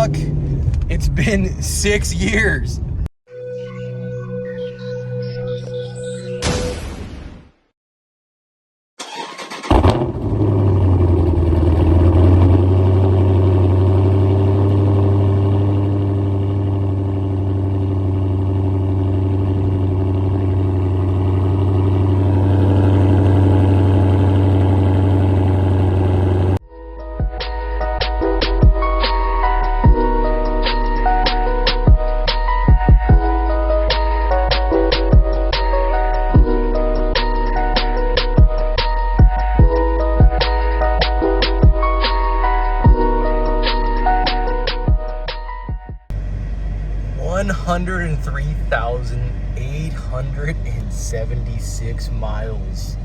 fuck? It's been 6 years. $103,876 miles.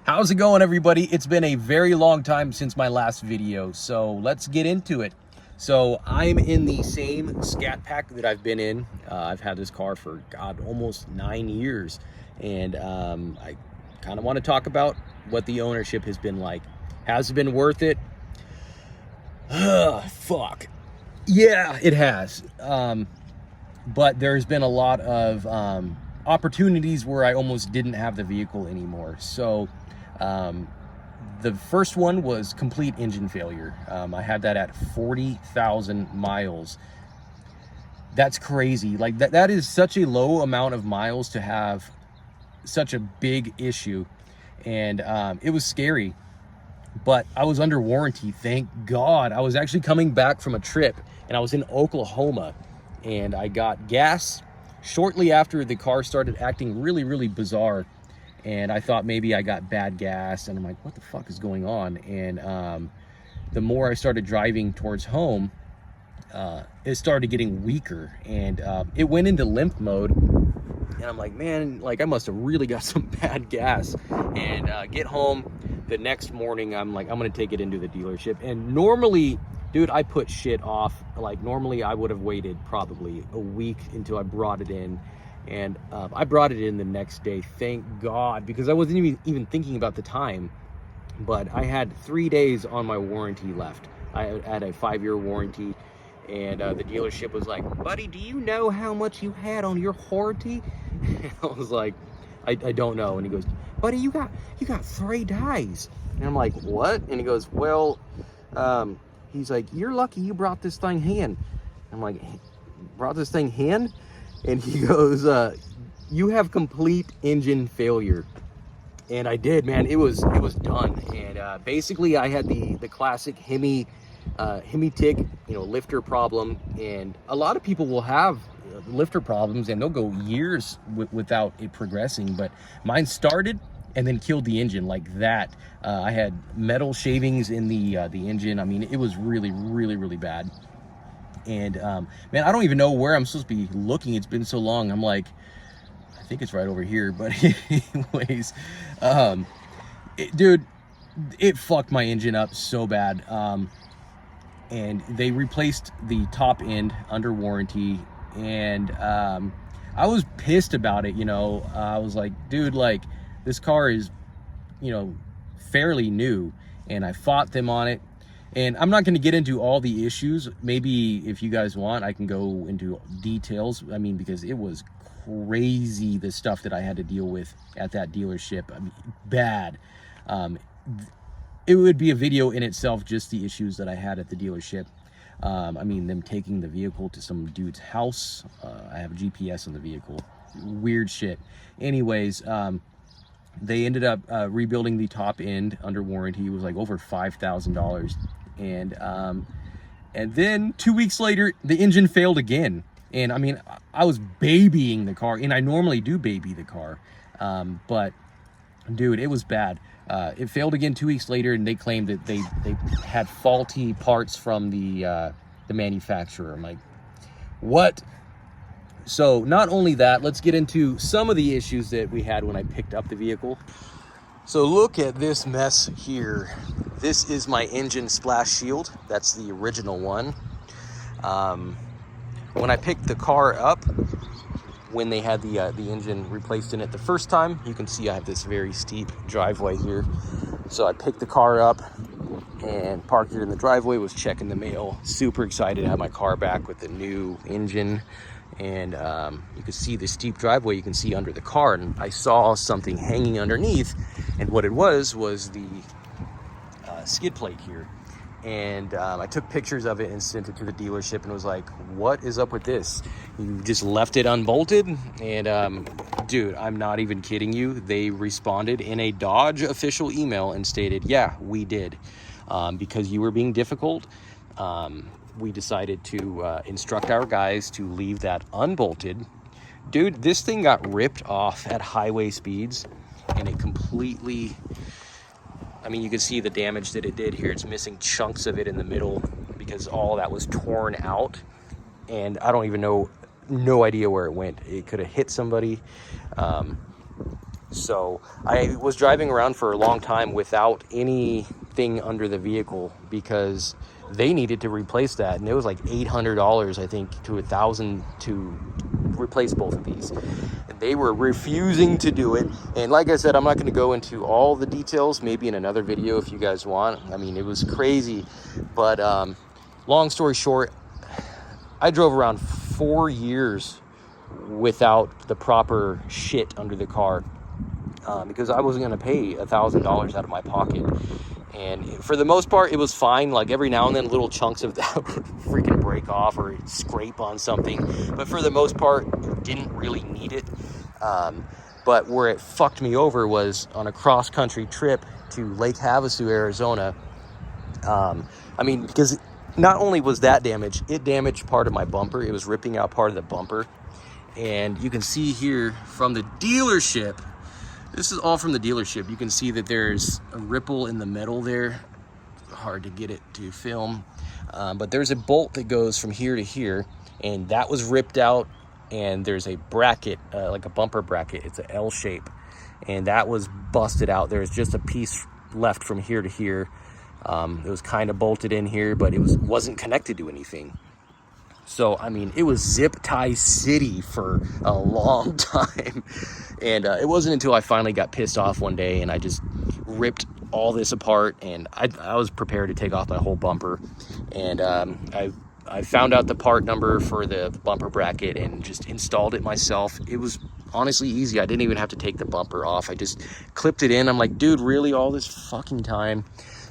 How's it going, everybody? It's been a very long time since my last video, so let's get into it. So I'm in the same Scatpack that I've been in. I've had this car for, God, almost 9 years. And I kind of want to talk about what the ownership has been like. Has it been worth it? Fuck. Yeah, it has. But there's been a lot of opportunities where I almost didn't have the vehicle anymore. So the first one was complete engine failure. I had that at 40,000 miles. That's crazy. Like that is such a low amount of miles to have such a big issue. And it was scary, but I was under warranty, thank God. I was actually coming back from a trip and I was in Oklahoma. And I got gas shortly after the car started acting really, really bizarre. And I thought maybe I got bad gas. And I'm like, what the fuck is going on? And the more I started driving towards home, it started getting weaker. And it went into limp mode. And I'm like, man, like I must have really got some bad gas. And get home the next morning, I'm like, I'm going to take it into the dealership. And normally, dude, I put shit off. Like normally I would have waited probably a week until I brought it in. And I brought it in the next day, thank God, because I wasn't even thinking about the time. But I had 3 days on my warranty left. I had a 5-year warranty. And the dealership was like, buddy, do you know how much you had on your warranty? And I was like, I don't know. And he goes, buddy, you got 3 days. And I'm like, what? And he goes, well, he's like, you're lucky you brought this thing in. I'm like, brought this thing in? And he goes, you have complete engine failure. And I did, man. It was done. And basically I had the classic Hemi tick, lifter problem. And a lot of people will have lifter problems and they'll go years without it progressing. But mine started and then killed the engine like that. I had metal shavings in the engine. I mean, it was really, really, really bad. And man, I don't even know where I'm supposed to be looking. It's been so long. I'm like, I think it's right over here. But anyways, dude, it fucked my engine up so bad. And they replaced the top end under warranty. And I was pissed about it. I was like, dude, like, this car is, fairly new, and I fought them on it. And I'm not going to get into all the issues. Maybe if you guys want, I can go into details. I mean, because it was crazy, the stuff that I had to deal with at that dealership. I mean, bad. It would be a video in itself, just the issues that I had at the dealership. I mean, them taking the vehicle to some dude's house. I have GPS on the vehicle. Weird shit. Anyways, they ended up rebuilding the top end under warranty. It was like over $5,000. And then 2 weeks later, the engine failed again. And I mean, I was babying the car, and I normally do baby the car. But dude, it was bad. It failed again 2 weeks later, and they claimed that they had faulty parts from the manufacturer. I'm like, what? So not only that, let's get into some of the issues that we had when I picked up the vehicle. So look at this mess here. This is my engine splash shield. That's the original one. When I picked the car up, when they had the engine replaced in it the first time. You can see I have this very steep driveway here. So I picked the car up and parked it in the driveway, was checking the mail, super excited to have my car back with the new engine. And you can see the steep driveway you can see under the car, and I saw something hanging underneath, and what it was the skid plate here. And I took pictures of it and sent it to the dealership and was like, what is up with this? You just left it unbolted? And dude, I'm not even kidding you. They responded in a Dodge official email and stated, yeah, we did. Because you were being difficult, we decided to instruct our guys to leave that unbolted. Dude, this thing got ripped off at highway speeds, and it completely, I mean, you can see the damage that it did here. It's missing chunks of it in the middle because all that was torn out, and I don't even know, no idea where it went. It could have hit somebody. So I was driving around for a long time without anything under the vehicle because they needed to replace that, and it was like $800, I think, to $1,000 to replace both of these. And they were refusing to do it. And like I said, I'm not going to go into all the details, maybe in another video if you guys want. I mean, it was crazy. But long story short, I drove around 4 years without the proper shit under the car because I wasn't going to pay $1,000 out of my pocket. And for the most part, it was fine. Like every now and then, little chunks of that would freaking break off or scrape on something. But for the most part, didn't really need it. But where it fucked me over was on a cross-country trip to Lake Havasu, Arizona. I mean, because not only was that damaged, it damaged part of my bumper. It was ripping out part of the bumper. And you can see here from the dealership, this is all from the dealership. You can see that there's a ripple in the metal there. Hard to get it to film. But there's a bolt that goes from here to here, and that was ripped out. And there's a bracket, like a bumper bracket. It's an L shape, and that was busted out. There's just a piece left from here to here. It was kind of bolted in here, but it wasn't connected to anything. So, I mean, it was zip tie city for a long time. And it wasn't until I finally got pissed off one day and I just ripped all this apart, and I was prepared to take off my whole bumper. And I found out the part number for the bumper bracket and just installed it myself. It was honestly easy. I didn't even have to take the bumper off. I just clipped it in. I'm like, dude, really, all this fucking time?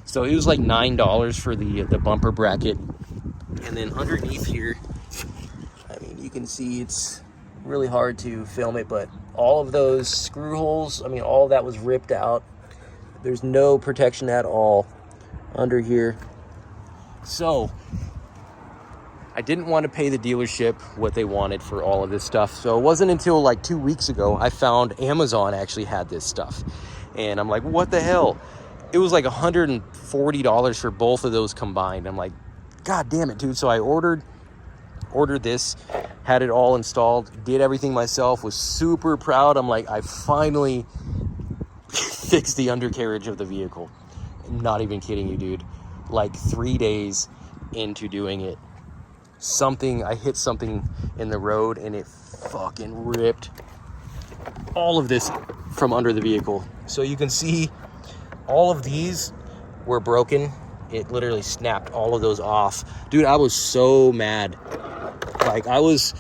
So it was like $9 for the bumper bracket. And then underneath here, I mean, you can see it's really hard to film it, but all of those screw holes, I mean, all of that was ripped out. There's no protection at all under here. So I didn't want to pay the dealership what they wanted for all of this stuff. So it wasn't until like 2 weeks ago I found Amazon actually had this stuff. And I'm like, what the hell? It was like $140 for both of those combined. I'm like, God damn it, dude. So I ordered this, had it all installed, did everything myself, was super proud. I'm like, I finally fixed the undercarriage of the vehicle. I'm not even kidding you, dude. Like 3 days into doing it, I hit something in the road and it fucking ripped all of this from under the vehicle. So you can see all of these were broken. It literally snapped all of those off. Dude, I was so mad. Like, I was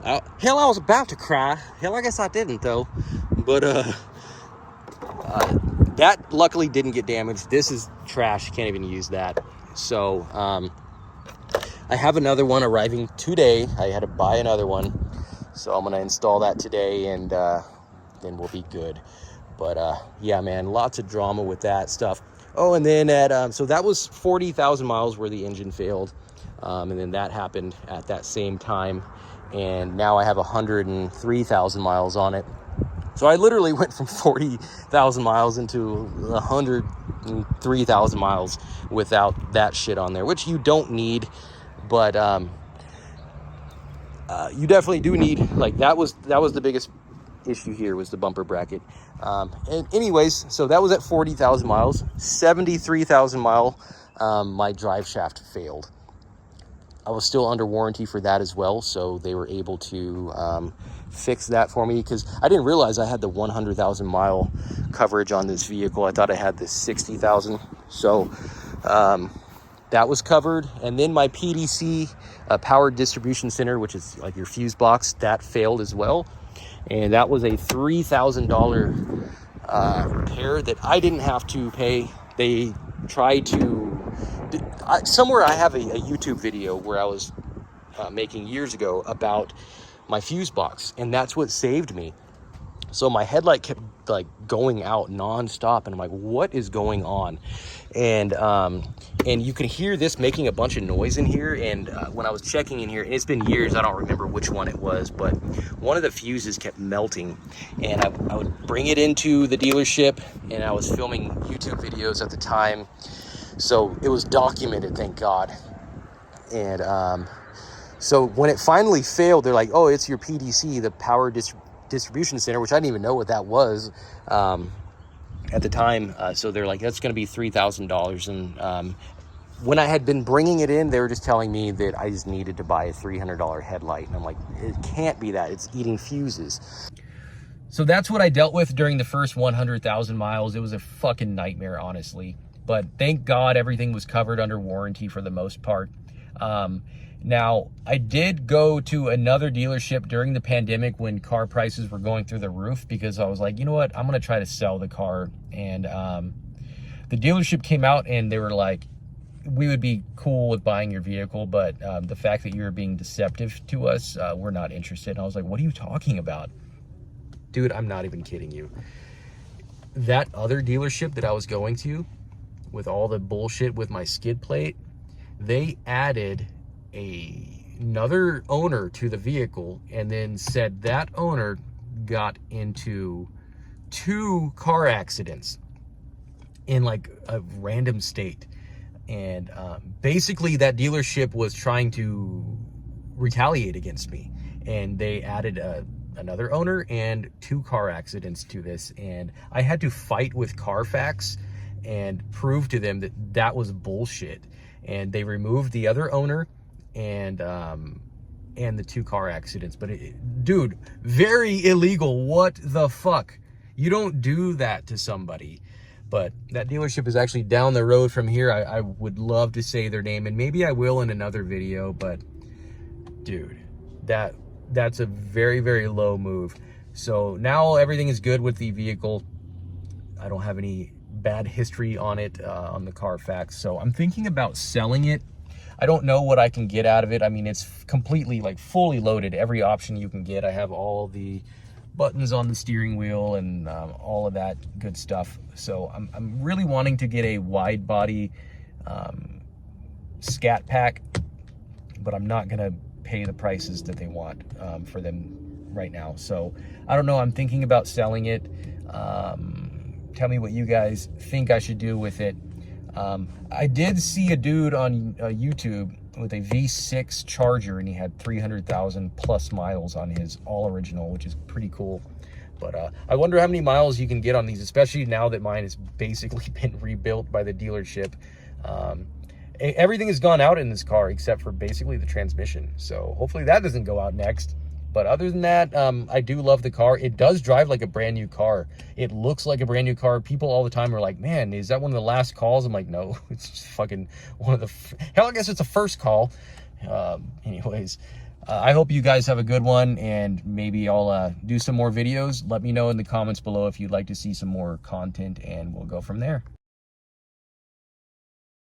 about to cry. Hell, I guess I didn't, though. But, that luckily didn't get damaged. This is trash. Can't even use that. So, I have another one arriving today. I had to buy another one. So, I'm going to install that today, and then we'll be good. But, yeah, man, lots of drama with that stuff. Oh, and then so that was 40,000 miles where the engine failed. And then that happened at that same time. And now I have 103,000 miles on it. So I literally went from 40,000 miles into 103,000 miles without that shit on there, which you don't need. But you definitely do need, like, that was the biggest issue here, was the bumper bracket. And anyways, so that was at 40,000 miles. 73,000 mile, my drive shaft failed. I was still under warranty for that as well, so they were able to fix that for me, because I didn't realize I had the 100,000 mile coverage on this vehicle. I thought I had the 60,000. So that was covered. And then my PDC, power distribution center, which is like your fuse box, that failed as well. And that was a $3,000 repair that I didn't have to pay. They tried to, somewhere I have a YouTube video where I was making years ago about my fuse box, and that's what saved me. So my headlight kept like going out nonstop, and I'm like, what is going on? And you can hear this making a bunch of noise in here. And when I was checking in here, and it's been years, I don't remember which one it was, but one of the fuses kept melting. And I would bring it into the dealership, and I was filming YouTube videos at the time, so it was documented, thank God. And so when it finally failed, they're like, oh, it's your PDC, the power distribution center, which I didn't even know what that was at the time. So they're like, that's going to be $3,000. And when I had been bringing it in, they were just telling me that I just needed to buy a $300 headlight. And I'm like, it can't be that. It's eating fuses. So that's what I dealt with during the first 100,000 miles. It was a fucking nightmare, honestly. But thank God everything was covered under warranty for the most part. Now, I did go to another dealership during the pandemic when car prices were going through the roof, because I was like, you know what, I'm going to try to sell the car. And the dealership came out and they were like, we would be cool with buying your vehicle, but the fact that you're being deceptive to us, we're not interested. And I was like, what are you talking about? Dude, I'm not even kidding you. That other dealership that I was going to, with all the bullshit with my skid plate, they added another owner to the vehicle, and then said that owner got into 2 car accidents in like a random state. And basically that dealership was trying to retaliate against me, and they added another owner and 2 car accidents to this. And I had to fight with Carfax and prove to them that that was bullshit. And they removed the other owner and the 2 car accidents. But dude, very illegal. What the fuck? You don't do that to somebody. But that dealership is actually down the road from here. I would love to say their name, and maybe I will in another video. But dude, that's a very, very low move. So now everything is good with the vehicle. I don't have any bad history on it on the Carfax, so I'm thinking about selling it. I don't know what I can get out of it. I mean, it's completely like fully loaded, every option you can get. I have all the buttons on the steering wheel and all of that good stuff. So I'm really wanting to get a wide body Scatpack, but I'm not gonna pay the prices that they want for them right now. So I don't know, I'm thinking about selling it. Tell me what you guys think I should do with it. I did see a dude on YouTube with a V6 Charger, and he had 300,000 plus miles on his all original, which is pretty cool. But I wonder how many miles you can get on these, especially now that mine has basically been rebuilt by the dealership. Everything has gone out in this car except for basically the transmission. So hopefully that doesn't go out next. But other than that, I do love the car. It does drive like a brand new car. It looks like a brand new car. People all the time are like, man, is that one of the last calls? I'm like, no, it's just fucking one of the, hell, I guess it's the first call. Anyways, I hope you guys have a good one, and maybe I'll do some more videos. Let me know in the comments below if you'd like to see some more content, and we'll go from there.